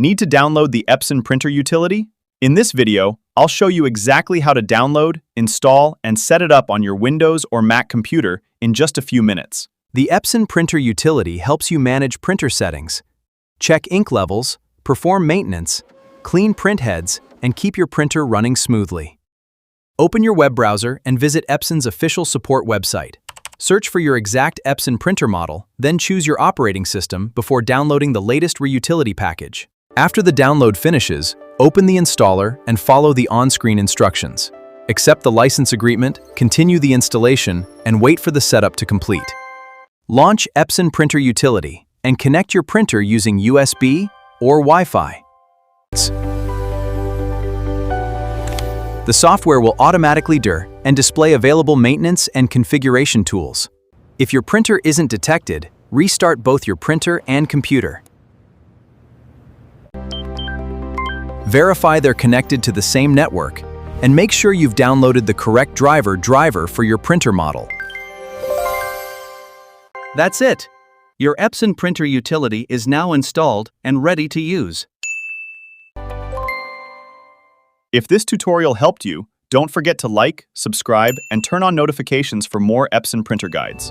Need to download the Epson Printer Utility? In this video, I'll show you exactly how to download, install, and set it up on your Windows or Mac computer in just a few minutes. The Epson Printer Utility helps you manage printer settings, check ink levels, perform maintenance, clean print heads, and keep your printer running smoothly. Open your web browser and visit Epson's official support website. Search for your exact Epson printer model, then choose your operating system before downloading the latest Reutility package. After the download finishes, open the installer and follow the on-screen instructions. Accept the license agreement, continue the installation, and wait for the setup to complete. Launch Epson Printer Utility and connect your printer using USB or Wi-Fi. The software will automatically and display available maintenance and configuration tools. If your printer isn't detected, restart both your printer and computer. Verify they're connected to the same network, and make sure you've downloaded the correct driver for your printer model. That's it! Your Epson Printer Utility is now installed and ready to use. If this tutorial helped you, don't forget to like, subscribe, and turn on notifications for more Epson printer guides.